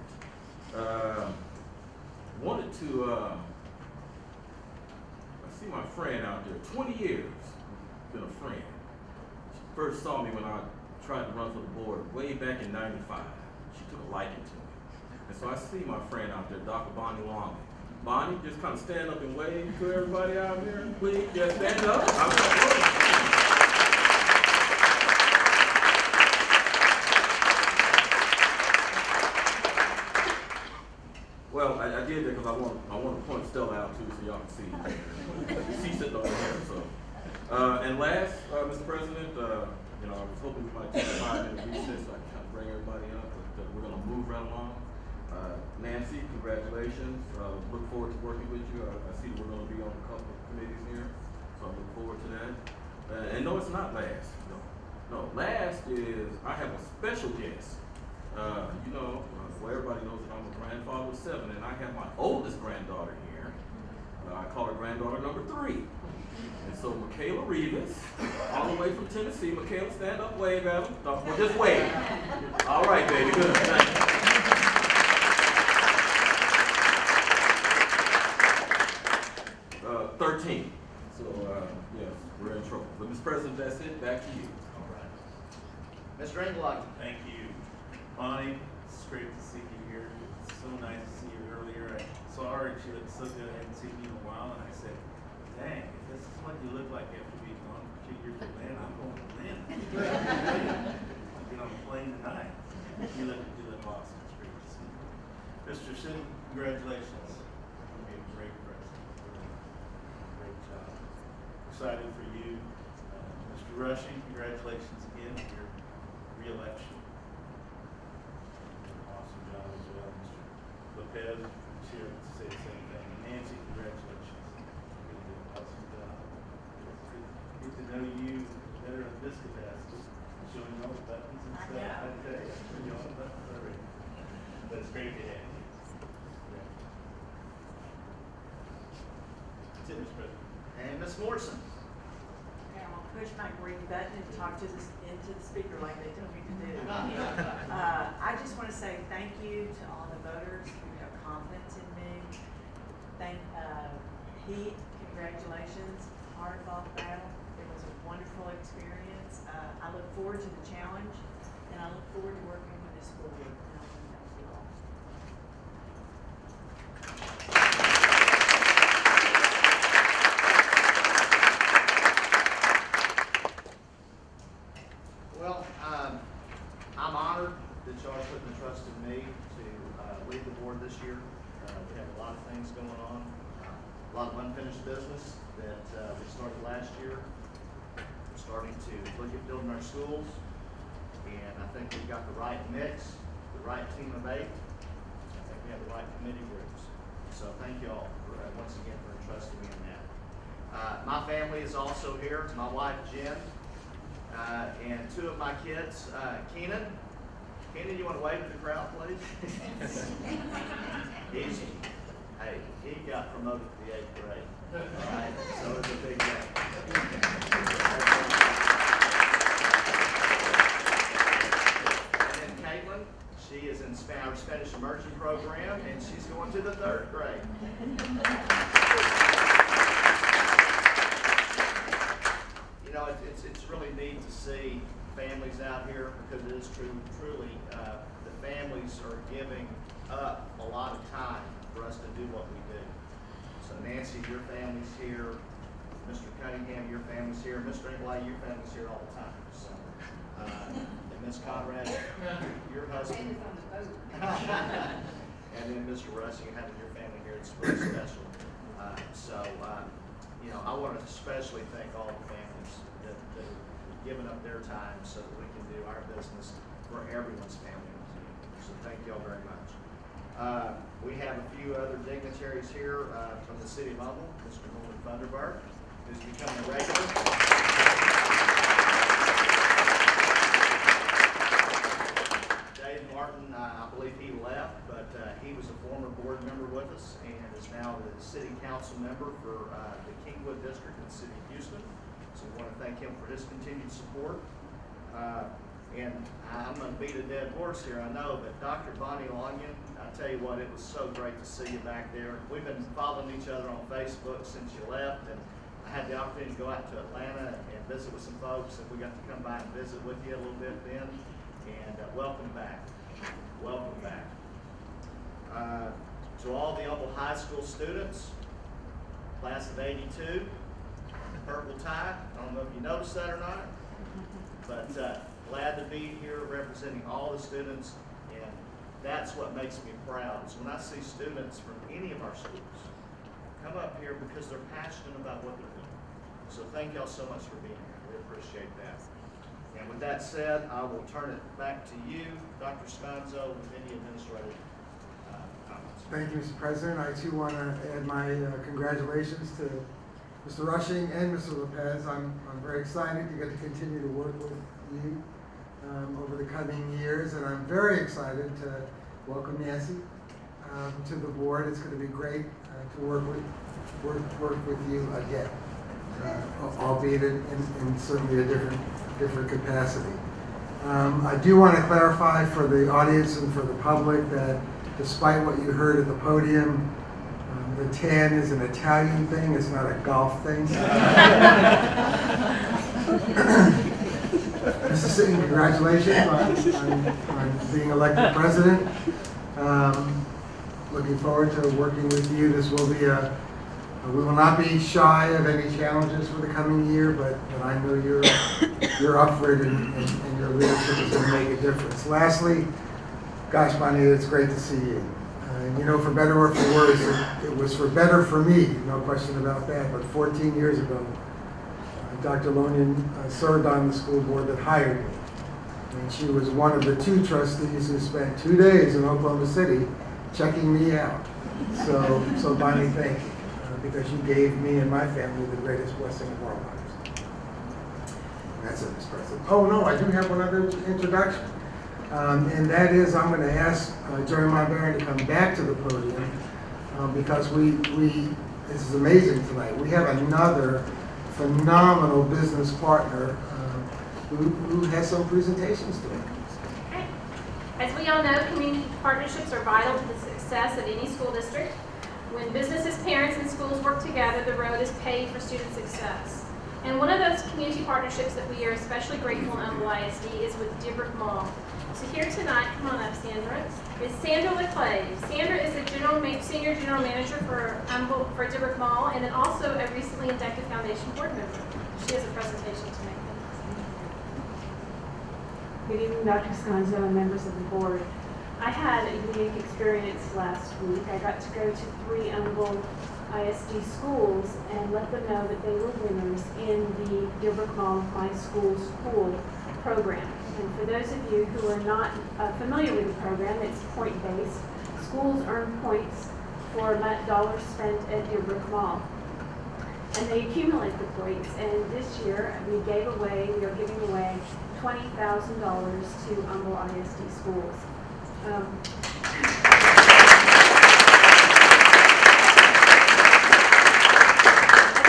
Wanted to I see my friend out there, 20 years, been a friend. She first saw me when I tried to run for the board way back in '95. She took a liking to me. And so I see my friend out there, Dr. Bonnie Long. Bonnie, just kind of stand up and wave to everybody out there, please. Just stand up. Well, I did that because I want to point Stella out too, so y'all can see. She's sitting over here. So, and last, Mr. President, I was hoping we might take a 5-minute recess so I can kind of bring everybody up, but we're going to move right along. Nancy, congratulations. Look forward to working with you. I see that we're going to be on a couple of committees here, so I look forward to that. And no, it's not last. No, last is I have a special guest. Well, everybody knows that I'm a grandfather of 7, and I have my oldest granddaughter here. I call her granddaughter number 3. And so Michaela Rivas, all the way from Tennessee. Michaela, stand up, wave at them. No, well, just wave. All right, baby, good. Thank you. 13. So, yes, we're in trouble. But, Mr. President, that's it. Back to you. All right. Mr. Englock. Thank you. Bonnie, it's great to see you here. It's so nice to see you earlier. I saw her and she looked so good. I hadn't seen you in a while. And I said, dang, if this is what you look like after being gone for 2 years from Lynn, I'm going to Lynn. I'll get on the plane tonight. You look awesome. It's great to see you. Mr. Sin, congratulations. You'll be a great president. Great job. Excited for you. Mr. Rushing, congratulations again for your re-election. Awesome job as well. Mr. Lopez, who's here to say the same thing. Nancy, congratulations. You did an awesome job. Get to know you better in this capacity. Showing all the buttons and stuff. I tell you, I'm showing you all the buttons already. But it's great to have you. That's it, Mr. President. And Ms. Morrison. Okay, I'm gonna push my green button and talk into the speaker like they told me to do. I just want to say thank you to all the voters who have confidence in me. Congratulations, hard fought battle. It was a wonderful experience. I look forward to the challenge, and I look forward to working with this board. And I want to thank you all. Well, I'm honored that y'all are putting the trust in me to lead the board this year. We have a lot of things going on, a lot of unfinished business that we started last year. We're starting to look at building our schools, and I think we've got the right mix, the right team of 8. I think we have the right committee groups. So thank you all for, once again for entrusting me in that. My family is also here. My wife, Jen. And 2 of my kids, Keenan, you want to wave to the crowd, please? He got promoted to the 8th grade. All right, so it's a big day. And then Caitlin, she is in our Spanish immersion program, and she's going to the 3rd grade. You know, it's really neat to see families out here because it is truly, the families are giving up a lot of time for us to do what we do. So Nancy, your family's here. Mr. Cunningham, your family's here. Mr. Ingley, your family's here all the time. So, and Ms. Conrad, your husband. And then Mr. Russing, having your family here, it's really special. You know, I want to especially thank all the families that have given up their time so that we can do our business for everyone's family. So thank you all very much. We have a few other dignitaries here from the city of Humble. Mr. Norman Thunderberg, who's becoming a regular. Dave Martin, I believe he left, but he was a former board member with us and is now the city council member for the Kingwood District in the city of Houston. So we want to thank him for his continued support. And I'm going to beat a dead horse here, I know, but Dr. Bonnie Longian, I tell you what, it was so great to see you back there. We've been following each other on Facebook since you left, and I had the opportunity to go out to Atlanta and visit with some folks, and we got to come by and visit with you a little bit then. And welcome back. Welcome back. To all the Humble High School students, class of '82, purple tie. I don't know if you noticed that or not, but glad to be here representing all the students, and that's what makes me proud, is when I see students from any of our schools come up here because they're passionate about what they're doing. So thank y'all so much for being here. We appreciate that. And with that said, I will turn it back to you, Dr. Sconzo, with any administrative comments. Thank you, Mr. President. I too want to add my congratulations to Mr. Rushing and Mr. Lopez. I'm very excited to get to continue to work with you over the coming years, and I'm very excited to welcome Nancy to the board. It's going to be great to work with you again, albeit in certainly a different capacity. I do want to clarify for the audience and for the public that despite what you heard at the podium, the tan is an Italian thing, it's not a golf thing. Mr. Sitton, congratulations on being elected president. Looking forward to working with you. This will be we will not be shy of any challenges for the coming year, but I know you're up for it, and your leadership is going to make a difference. Lastly, gosh, Bonnie, it's great to see you. You know, for better or for worse, it was for better for me, no question about that. But 14 years ago, Dr. Lonian served on the school board that hired me. And she was one of the 2 trustees who spent 2 days in Oklahoma City checking me out. So Bonnie, thank you, because you gave me and my family the greatest blessing of our lives. And that's it, Mr. President. Oh, no, I do have one other introduction. And that is, I'm going to ask Jeremiah Barron to come back to the podium because this is amazing tonight. We have another phenomenal business partner who has some presentations to make. Okay. As we all know, community partnerships are vital to the success of any school district. When businesses, parents, and schools work together, the road is paved for student success. And one of those community partnerships that we are especially grateful in Humble ISD is with Dearborn Mall. So here tonight, come on up, Sandra, is Sandra LeClave. Sandra is the senior general manager for Dearborn Mall, and then also a recently inducted foundation board member. She has a presentation to make. Good evening, Dr. Sconzo and members of the board. I had a unique experience last week. I got to go to 3 Humble ISD schools and let them know that they were winners in the Dearborn Mall My School program. And for those of you who are not familiar with the program, it's point-based. Schools earn points for dollars spent at Dearborn Mall. And they accumulate the points. And this year, we are giving away $20,000 to Humble ISD schools. I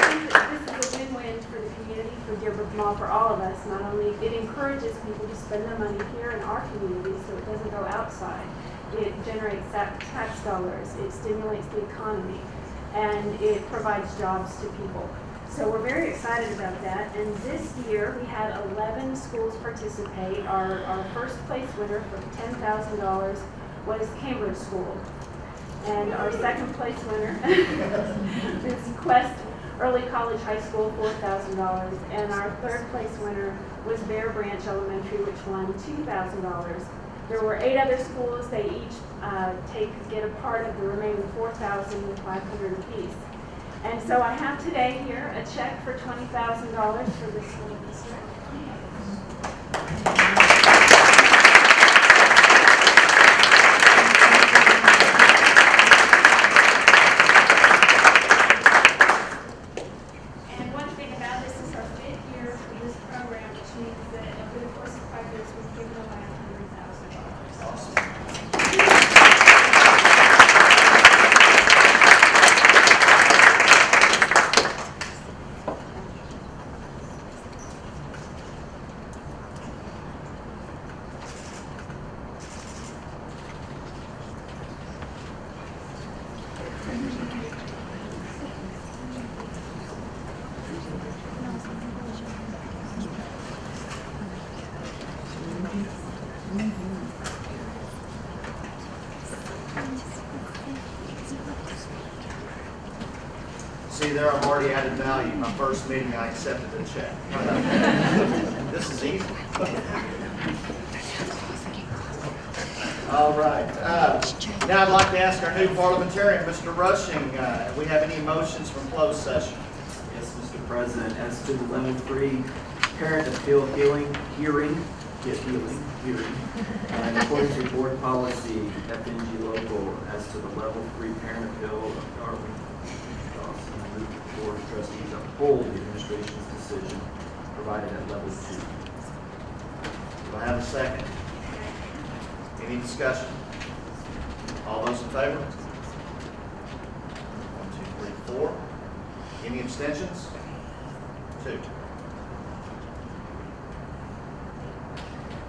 think that this is a win-win for the community, for Dearborn Mall, for all of us. Not only it encourages people to spend their money here in our community so it doesn't go outside. It generates tax dollars, it stimulates the economy, and it provides jobs to people. So we're very excited about that. And this year we had 11 schools participate. Our first place winner for $10,000 was Cambridge School. And our second place winner is Quest Early College High School, $4,000. And our third place winner was Bear Branch Elementary, which won $2,000. There were 8 other schools. They each get a part of the remaining $4,500 apiece. And so I have today here a check for $20,000 for this school district. And one thing about this is our 5th year for this program, which means that over the course of 5 years, we've given away $100,000. Awesome. See there, I've already added value. My first meeting, I accepted the check. This is easy. All right. Now I'd like to ask our new parliamentarian, Mr. Rushing, we have any motions from closed session? Yes, Mr. President, as to the level 3 parent appeal hearing, and according to board policy, FNG local, as to the level 3 parent appeal of Darwin Dawson, I move the board of trustees uphold the administration's decision provided at level 2. Do I have a second? Any discussion? All those in favor? 1, 2, 3, 4. Any abstentions? 2.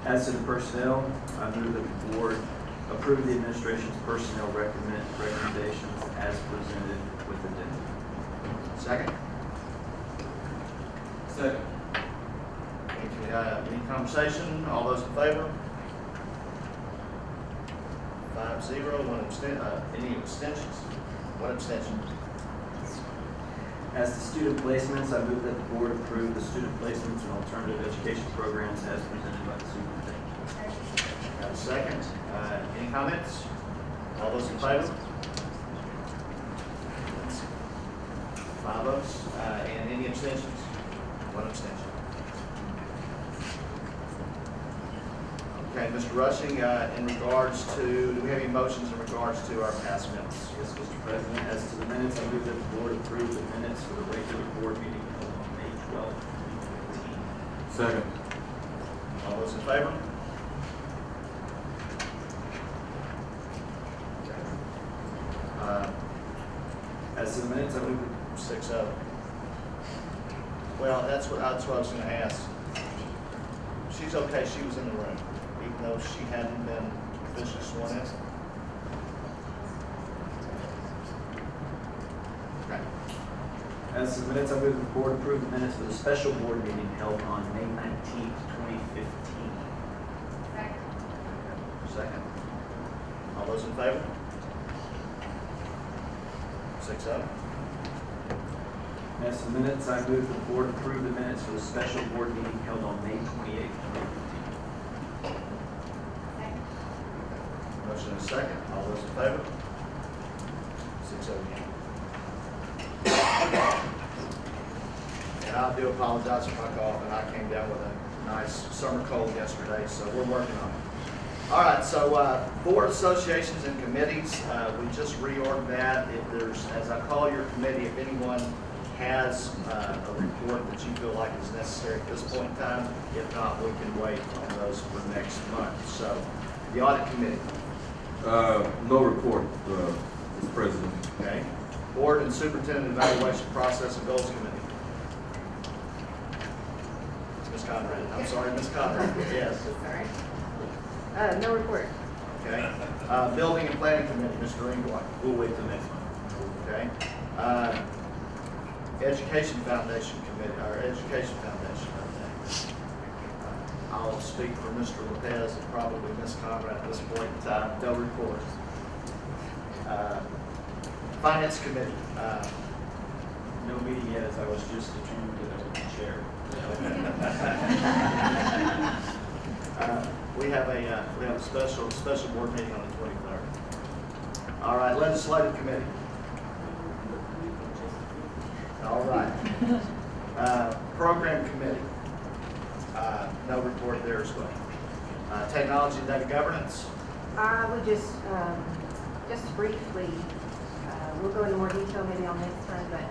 As to the personnel, I move that the board approve the administration's personnel recommendations as presented with addendum. Second? Second. Any conversation? All those in favor? 5-0. Any abstentions? 1 abstention. As to student placements, I move that the board approve the student placements and alternative education programs as presented by the superintendent. Got a second? Any comments? All those in favor? 5 votes. And any abstentions? 1 abstention. Okay, Mr. Rushing, in regards to, do we have any motions in regards to our past minutes? Yes, Mr. President. As to the minutes, I move that the board approve the minutes for the regular board meeting held on May 12, 2015. Second. All those in favor? As to the minutes, I move 6-0. Well, that's what I was going to ask. She's okay, she was in the room, even though she hadn't been officially sworn in. Okay. As As to the minutes, I move that the board approve the minutes for the special board meeting held on May 19th, 2015. Second. All those in favor? 6-0. As to the minutes, I move that the board approve the minutes for the special board meeting held on May 28th, 2015. Motion and a second. All those in favor? 6-0 again. And I do apologize for my cough, and I came down with a nice summer cold yesterday, so we're working on it. All right, so board associations and committees, we just reorged that. If there's, as I call your committee, if anyone has a report that you feel like is necessary at this point in time, if not, we can wait on those for next month. So, the audit committee. No report, Mr. President. Okay. Board and superintendent evaluation process and goals committee. Ms. Conrad, I'm sorry, Ms. Conrad, yes. Sorry. No report. Okay. Building and planning committee, Mr. Ringway. We'll wait till next month. Okay. Education Foundation Committee, our Education Foundation. I'll speak for Mr. Lopez and probably Ms. Conrad at this point in time. No report. Finance Committee. No meeting yet, as I was just determined to chair. We have a special board meeting on the 23rd. All right, Legislative Committee. All right. Program Committee. No report there as well. Technology and Data Governance. I would just briefly, we'll go into more detail maybe on next time, but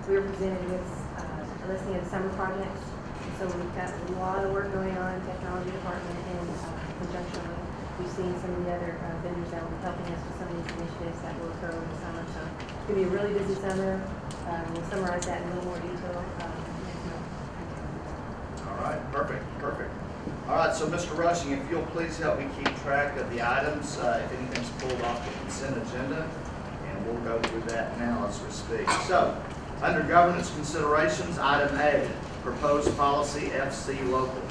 we were presented with a listing of the summer projects. And so we've got a lot of work going on in the technology department in conjunction with, we've seen some of the other vendors that will be helping us with some of these initiatives that will occur over the summer. So it's going to be a really busy summer. We'll summarize that in a little more detail next month. All right, perfect. All right, so Mr. Rushing, if you'll please help me keep track of the items, if anything's pulled off the consent agenda, and we'll go through that now as we speak. So, under governance considerations, item A, proposed policy FC local.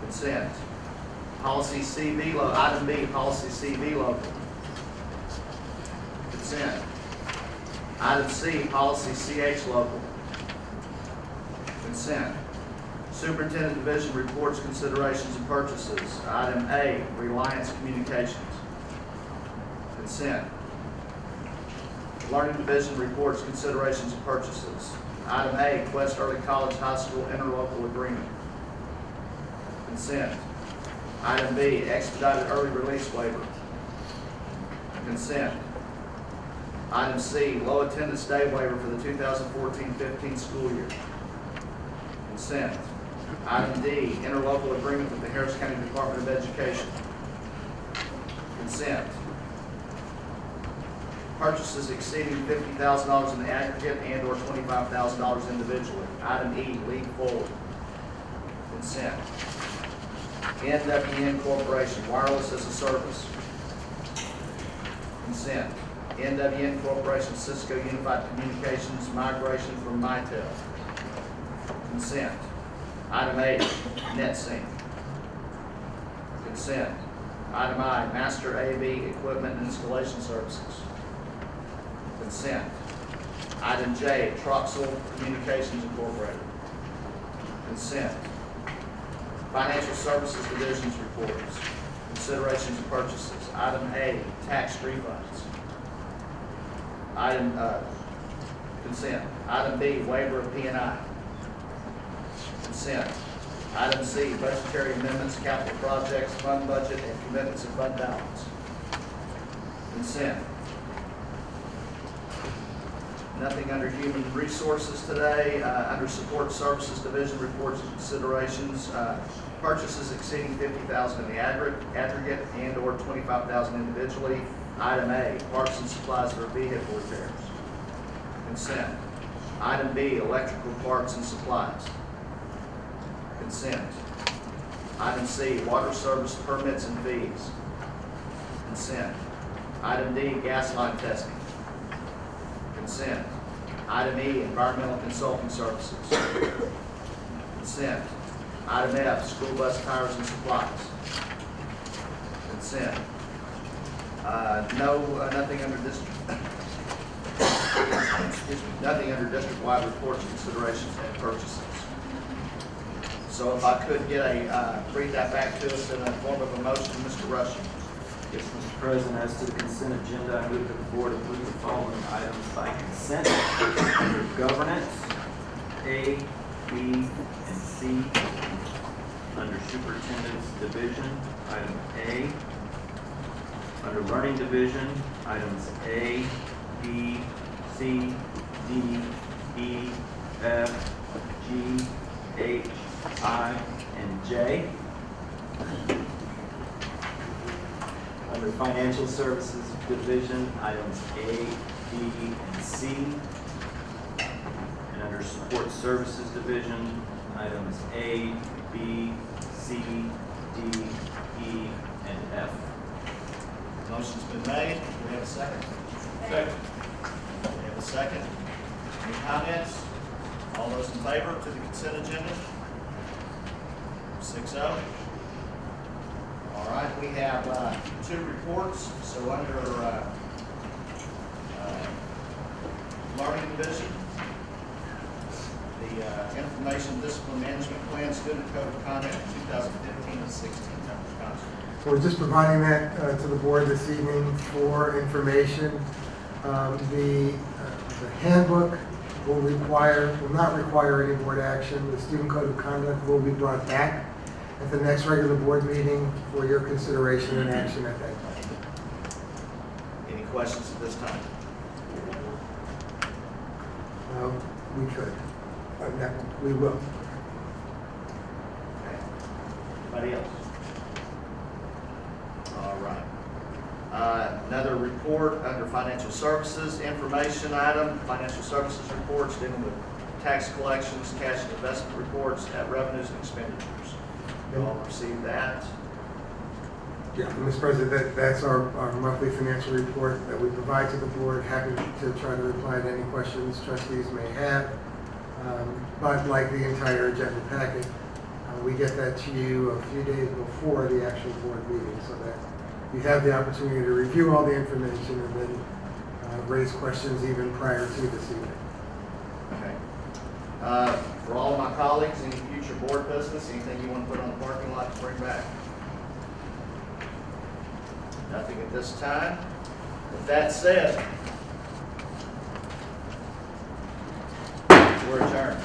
Consent. Policy CB local. Item B, policy CB local. Consent. Item C, policy CH local. Consent. Superintendent Division reports, considerations, and purchases. Item A, Reliance Communications. Consent. Learning Division reports, considerations, and purchases. Item A, Quest Early College High School interlocal agreement. Consent. Item B, expedited early release waiver. Consent. Item C, low attendance day waiver for the 2014-15 school year. Consent. Item D, interlocal agreement with the Harris County Department of Education. Consent. Purchases exceeding $50,000 in the aggregate and/or $25,000 individually. Item E, lead forward. Consent. NWN Corporation, wireless as a service. Consent. NWN Corporation, Cisco Unified Communications, migration from Mitel. Consent. Item A, NetSync. Consent. Item I, Master AV Equipment and Installation Services. Consent. Item J, Troxel Communications Incorporated. Consent. Financial Services Division's reports. Considerations and purchases. Item A, tax refunds. Item consent. Item B, waiver of P&I. Consent. Item C, budgetary amendments, capital projects, fund budget, and commitments of fund balance. Consent. Nothing under human resources today. Under support services division reports and considerations, purchases exceeding $50,000 in the aggregate and/or $25,000 individually. Item A, parts and supplies for vehicle repairs. Consent. Item B, electrical parts and supplies. Consent. Item C, water service permits and fees. Consent. Item D, gas line testing. Consent. Item E, environmental consulting services. Consent. Item F, school bus tires and supplies. Consent. Nothing under nothing under district-wide reports, considerations, and purchases. So if I could get read that back to us in the form of a motion, Mr. Rushing. Yes, Mr. President, as to the consent agenda, I move that the board approve the following items by consent. Under governance, A, B, and C. Under superintendent's division, item A. Under learning division, items A, B, C, D, E, F, G, H, I, and J. Under financial services division, items A, B, and C. And under support services division, items A, B, C, D, E, and F. Motion's been made. Do we have a second? Second. We have a second. Any comments? All those in favor to the consent agenda? 6-0. All right, we have two reports. So under learning division, the information discipline management plan, student code of conduct 2015 and 16. So we're just providing that to the board this evening for information. The handbook will not require any board action. The student code of conduct will be brought back at the next regular board meeting for your consideration and action at that time. Any questions at this time? We could. We will. Okay. Anybody else? All right. Another report under financial services, information item, financial services reports dealing with tax collections, cash and investment reports, at revenues and expenditures. You all received that? Yeah, Mr. President, that's our monthly financial report that we provide to the board. Happy to try to reply to any questions trustees may have. But like the entire agenda packet, we get that to you a few days before the actual board meeting so that you have the opportunity to review all the information and then raise questions even prior to this evening. Okay. For all of my colleagues, any future board business, anything you want to put on the parking lot to bring back? Nothing at this time. With that said, we're adjourned.